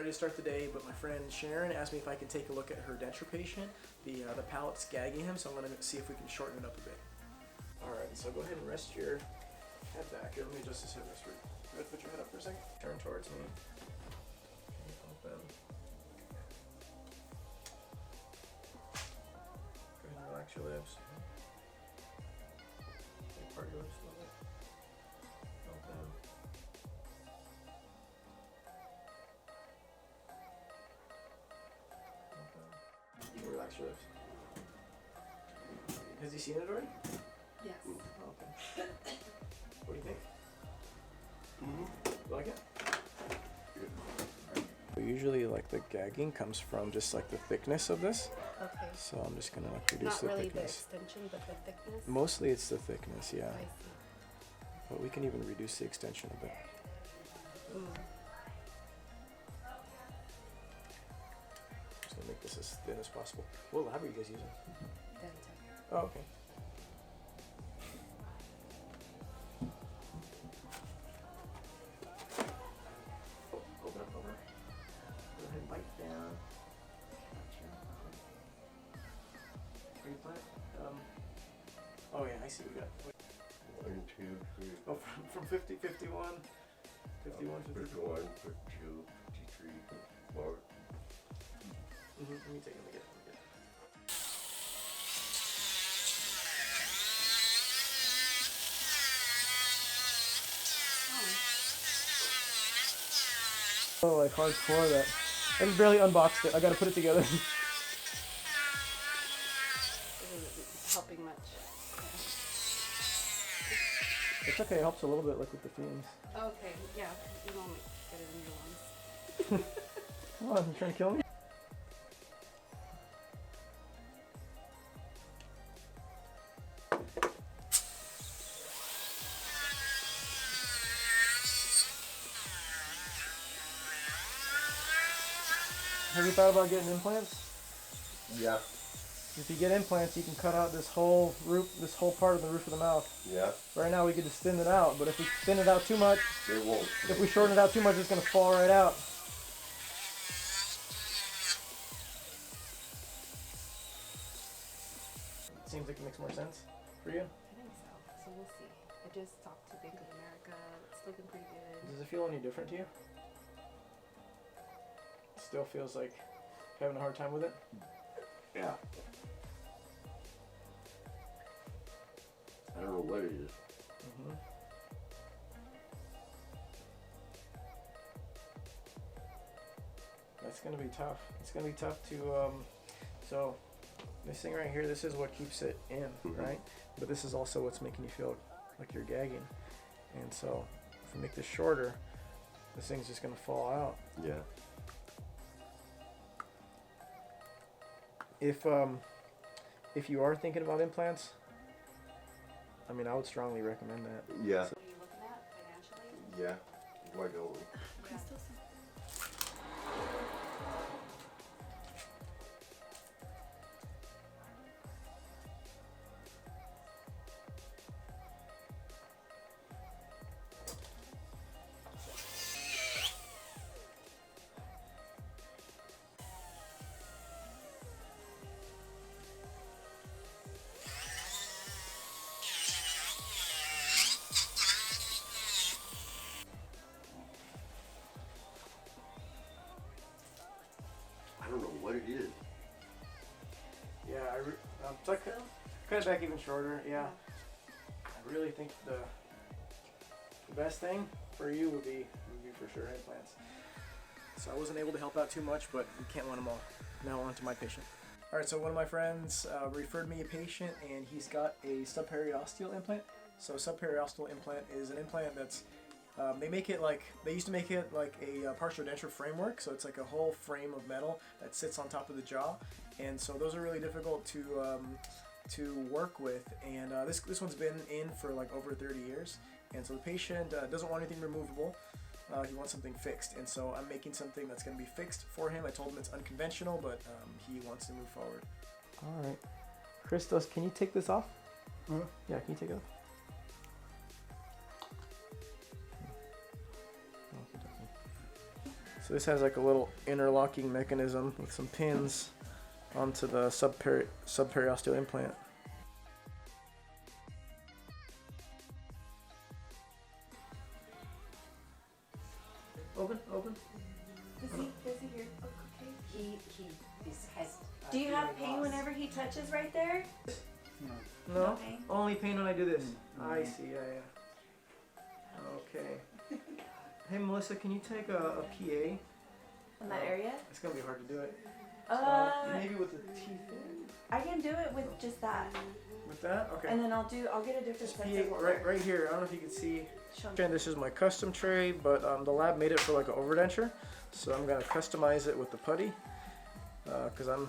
to start the day, but my friend Sharon asked me if I could take a look at her denture patient. The palate's gagging him, so I'm going to see if we can shorten it up a bit. Alright, so go ahead and rest your head back. Here, let me adjust this head rest. Go ahead, put your head up for a second. Turn towards me. Open. Go ahead and relax your lips. Part your lips a little bit. Open. Open. Relax your lips. Has he seen it already? Yes. Oh, okay. What do you think? You like it? Good. Usually, like the gagging comes from just like the thickness of this. Okay. So I'm just gonna like reduce the Not really thickness. the extension, but the thickness. Mostly it's the thickness, yeah. I see. But we can even reduce the extension a bit. Just gonna make this as thin as possible. What lab are you guys using? Dental. Oh, okay. Open up, open up. Go ahead and bite down. Implant. Oh yeah, I see what we got. 1, 2, 3. Oh, from 50, 51, 51, 52. 51, 52, 53, 4. Let me take it again. Oh, like hardcore that. I just barely unboxed it. I gotta put it together. Isn't helping much. It's okay, it helps a little bit, like with the fumes. Okay, yeah. You don't get it in your lungs. Come on, you trying to kill me? Have you thought about getting implants? Yeah. If you get implants, you can cut out this whole roof, this whole part of the roof of the mouth. Yeah. Right now we could just thin it out, but if we thin it out too much, They won't. if we shorten it out too much, it's gonna fall right out. It seems like it makes more sense for you. I think so. So we'll see. I just talked to Bank of America. It's looking pretty good. Does it feel any different to you? Still feels like having a hard time with it? Yeah. I don't know what it is. That's gonna be tough. It's gonna be tough to, so this thing right here, this is what keeps it in, right? But this is also what's making you feel like you're gagging. And so if we make this shorter, this thing's just gonna fall out. Yeah. If you are thinking about implants, I mean, I would strongly recommend that. Yeah. What are you looking at financially? Yeah. Why don't we? I don't know what it is. Yeah, so cut it back even shorter. Yeah, I really think the best thing for you would be for sure implants. So I wasn't able to help out too much, but we can't win them all. Now on to my patient. All right, so one of my friends referred me a patient, and he's got a subperiosteal implant. So subperiosteal implant is an implant that's they used to make it like a partial denture framework, so it's like a whole frame of metal that sits on top of the jaw, and so those are really difficult to work with, and this one's been in for like over 30 years, and so the patient doesn't want anything removable. He wants something fixed, and so I'm making something that's going to be fixed for him. I told him it's unconventional, but he wants to move forward. All right, Christos, can you take this off? Yeah, can you take it off? So this has like a little interlocking mechanism with some pins onto the subperiosteal implant. Open. Does he hear? Oh, okay. He has. Do you have pain whenever he touches right there? No, No pain? only pain when I do this. I see, yeah. Okay. Hey Melissa, can you take a PA? In that area? It's gonna be hard to do it. Maybe with the teeth in? I can do it with just that. With that? Okay. And then I'll get a different Just sense of PA right here. I don't know if you can see. Show me. Okay, this is my custom tray, but the lab made it for like an overdenture. So I'm gonna customize it with the putty. Because I'm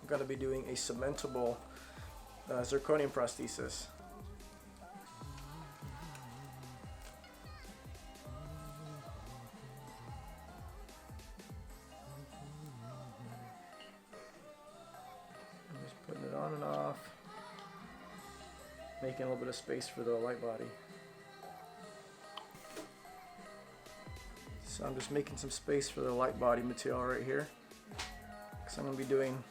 gonna be doing a cementable zirconium prosthesis. I'm just putting it on and off, making a little bit of space for the light body. So I'm just making some space for the light body material right here, because I'm going to be doing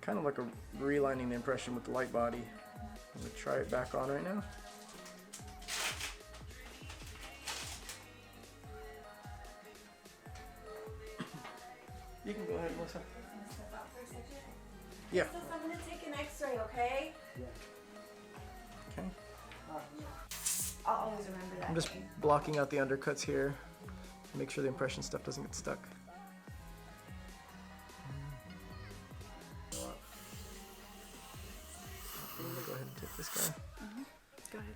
kind of like a relining the impression with the light body. I'm going to try it back on right now. You can go ahead, Melissa. Step out for a second. Yeah. Sis, I'm gonna take an X-ray, okay? Okay. I'll always remember that. I'm just name. blocking out the undercuts here. Make sure the impression stuff doesn't get stuck. Go ahead and take this guy. Go ahead.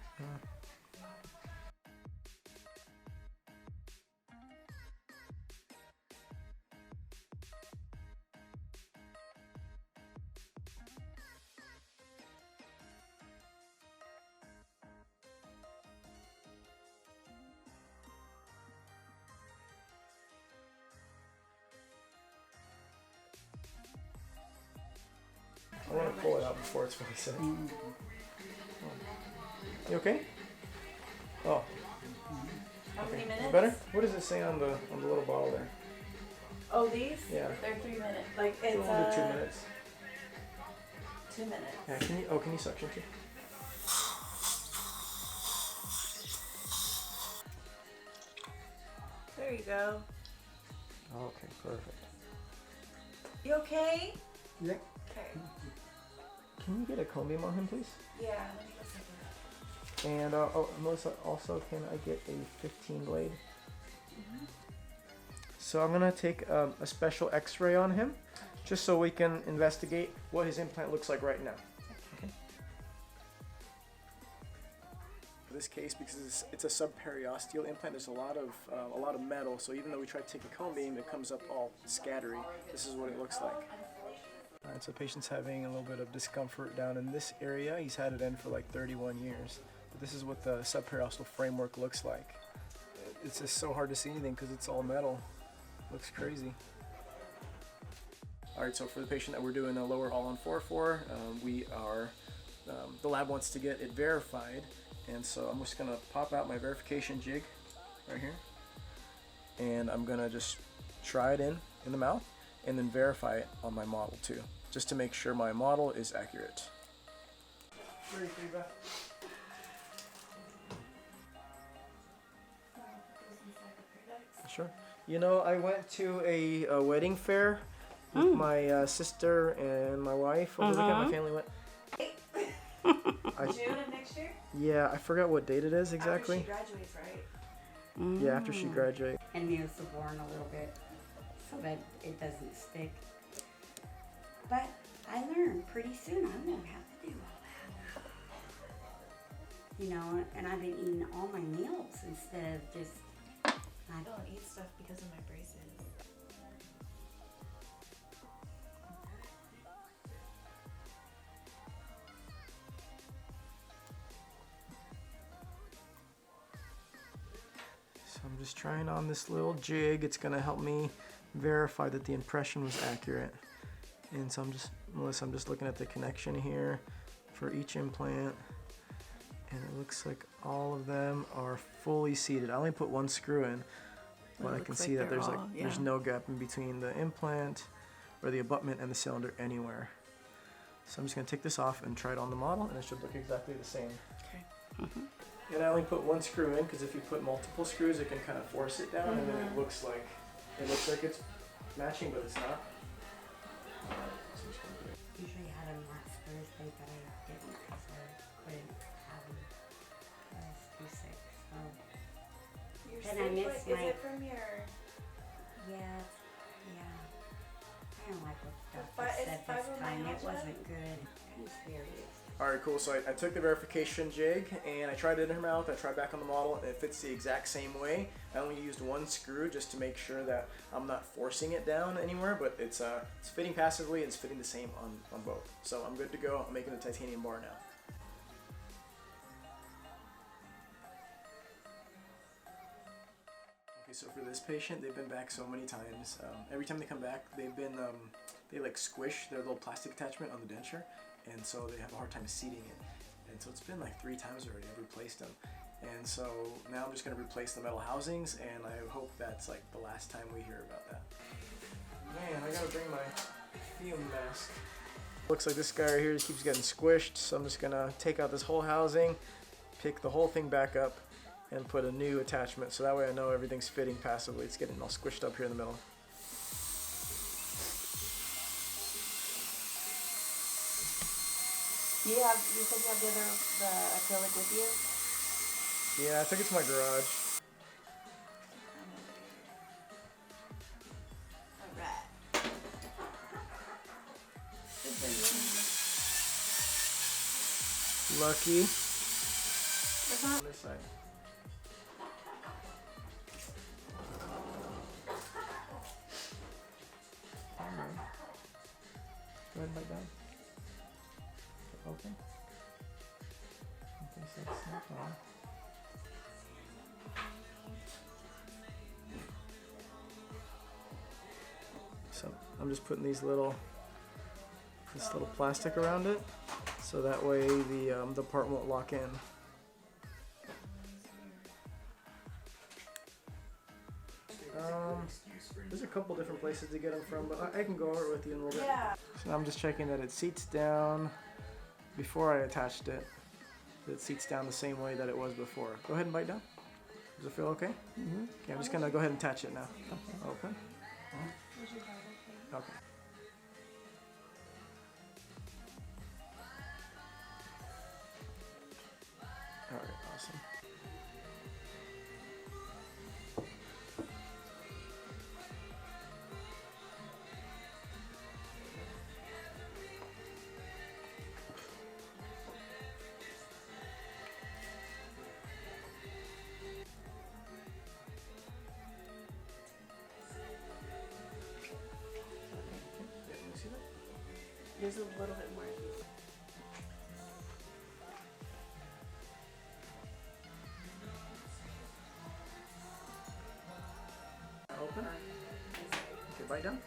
I want to pull it out before it's fully set. You okay? Oh, How many minutes? better? What does it say on the little bottle there? Oh, these? Yeah. They're 3 minutes. Like So it's we'll do 2 minutes. 2 minutes. Yeah. Can you suction too? There you go. Okay, perfect. You okay? Yeah. Okay. Can you get a cone beam on him, please? Yeah. Let me go see that. And Melissa, also, can I get a 15 blade? So I'm gonna take a special X-ray on him, just so we can investigate what his implant looks like right now. Okay. For this case, because it's a subperiosteal implant, there's a lot of metal. So even though we try to take a cone beam, it comes up all scattery. This is what it looks like. Alright, so the patient's having a little bit of discomfort down in this area. He's had it in for like 31 years. But this is what the subperiosteal framework looks like. It's just so hard to see anything because it's all metal. Looks crazy. Alright, so for the patient that we're doing a lower all-on-4 for, the lab wants to get it verified. And so I'm just going to pop out my verification jig right here. And I'm going to just try it in the mouth and then verify it on my model too, just to make sure my model is accurate. Ready for you, Beth? Sure. You know, I went to a wedding fair with my sister and my wife over the weekend. My family went. June of next year? Yeah, I forgot what date it is exactly. After she graduates, right? Yeah, after she graduates. And neosporin a little bit so that it doesn't stick. But I learned pretty soon I won't have to do all that. You know, and I've been eating all my meals instead of just. I don't eat stuff because of my braces. So I'm just trying on this little jig. It's gonna help me verify that the impression was accurate. And so I'm just looking at the connection here for each implant. And it looks like all of them are fully seated. I only put one screw in, but I can see that there's there's no gap in between the implant or the abutment and the cylinder anywhere. So I'm just gonna take this off and try it on the model, and it should look exactly the same. Okay. And I only put one screw in because if you put multiple screws, it can kind of force it down, and then it looks like it's matching, but it's not. So I'm just gonna do it. Usually had them last Thursday, but I didn't because I couldn't have them. I was too sick, so. You're Then I sick? missed Is my- it from your? Yeah, I don't like what the Fi- doctor is said this time. It fibromyalgia? wasn't good. I'm serious. Alright, cool. So I took the verification jig and I tried it in her mouth. I tried back on the model, and it fits the exact same way. I only used one screw just to make sure that I'm not forcing it down anywhere, but it's fitting passively. It's fitting the same on both. So I'm good to go. I'm making the titanium bar now. Okay, so for this patient, they've been back so many times. Every time they come back, they like squish their little plastic attachment on the denture, and so they have a hard time seating it. And so it's been like 3 times already I've replaced them. And so now I'm just gonna replace the metal housings, and I hope that's like the last time we hear about that. Man, I gotta bring my fume mask. Looks like this guy right here just keeps getting squished, so I'm just gonna take out this whole housing, pick the whole thing back up, and put a new attachment, so that way I know everything's fitting passively. It's getting all squished up here in the middle. You said you have the acrylic with you? Yeah, I took it to my garage. Alright. Lucky. That's not. On this side. Alright. Go ahead and bite down. Open. Okay, so it's snapped on. So I'm just putting this little plastic around it, so that way the part won't lock in. There's a couple different places to get them from, but I can go over it with you in a little bit. Yeah. So now I'm just checking that it seats down. Before I attached it, it seats down the same way that it was before. Go ahead and bite down. Does it feel okay? Okay, I'm just gonna go ahead and attach it now. Okay. Okay. All right, awesome. Yeah, you see that? There's a little bit more. Open. Okay, bite down.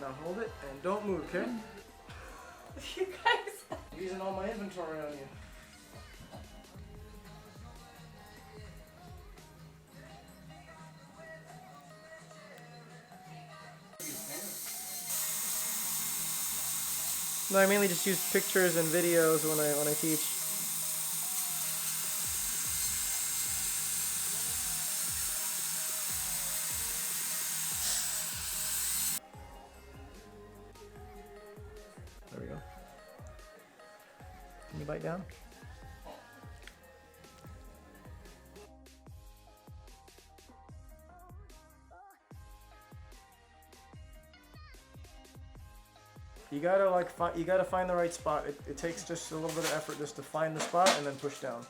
Now hold it and don't move, okay? You guys. I'm using all my inventory on you. No, I mainly just use pictures and videos when I teach. There we go. Can you bite down? You gotta find the right spot. It takes just a little bit of effort just to find the spot and then push down.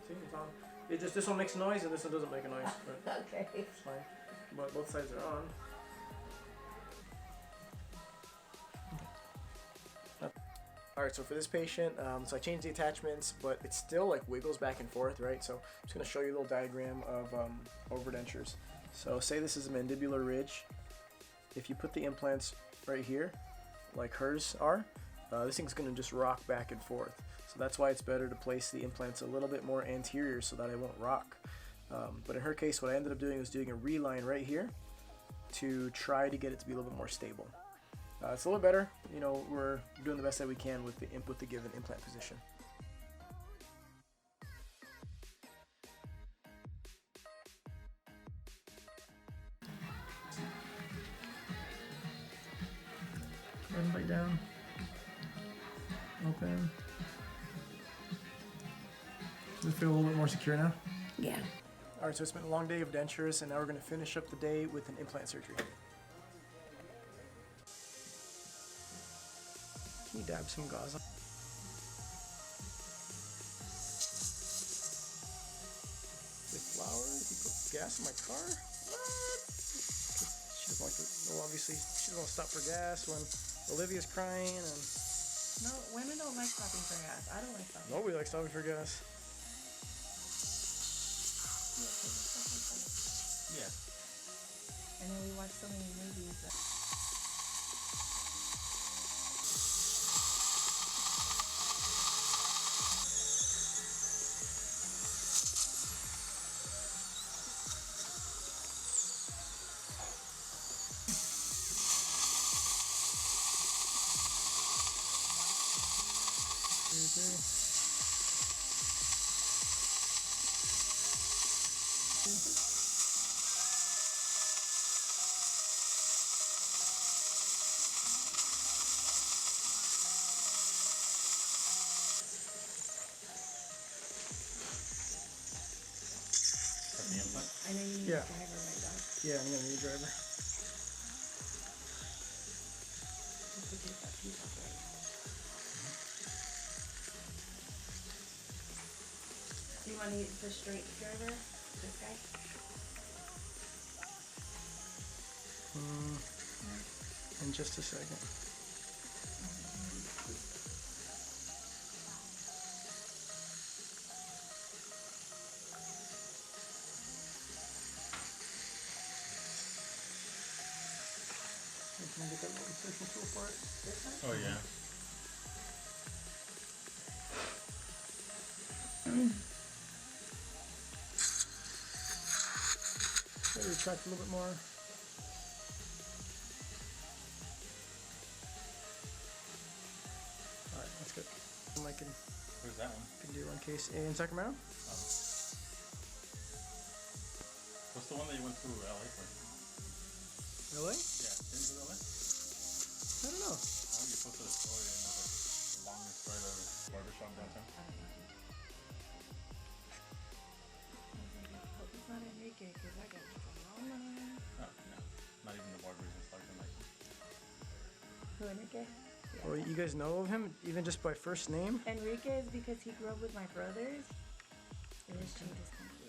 See, it's on. It just, this one makes a noise and this one doesn't make a noise. But Okay. it's fine. But both sides are on. Alright, so for this patient, so I changed the attachments, but it still like wiggles back and forth, right? So I'm just going to show you a little diagram of overdentures. So say this is a mandibular ridge. If you put the implants right here, like hers are, this thing's going to just rock back and forth. So that's why it's better to place the implants a little bit more anterior so that it won't rock. But in her case, what I ended up doing was doing a reline right here to try to get it to be a little bit more stable. It's a little better. You know, we're doing the best that we can with the given implant position. Go ahead and bite down. Open. Does it feel a little bit more secure now? Yeah. Alright, so it's been a long day of dentures, and now we're going to finish up the day with an implant surgery. Can you dab some gauze on? With flowers? You put gas in my car? What? She doesn't like to, well, obviously, she doesn't want to stop for gas when Olivia's crying, and No, women don't like stopping for gas. I don't like stopping. nobody likes stopping for gas. Yeah. And then we watch so many movies that I know you need Yeah. a driver right now. Yeah, I'm gonna need a driver. Just to take that piece off right now. Do you want to use the straight driver? This guy? In just a second. Can I get that little insertion tool for it? Oh yeah. Maybe retract a little bit more. Alright, that's good. I can Where's that one? do one case in Sacramento. What's the one that you went to LA for? LA? Yeah, didn't you go to LA? I don't know. Oh, you posted a story and it was like the longest drive ever. Barbershop downtown. Hope it's not Enrique because I got drama. Oh, no. Not even the barber is in Stockton like. Who, Enrique? Oh, you guys know of him, even just by first name? Enrique is because he grew up with my brothers. It just changed his name.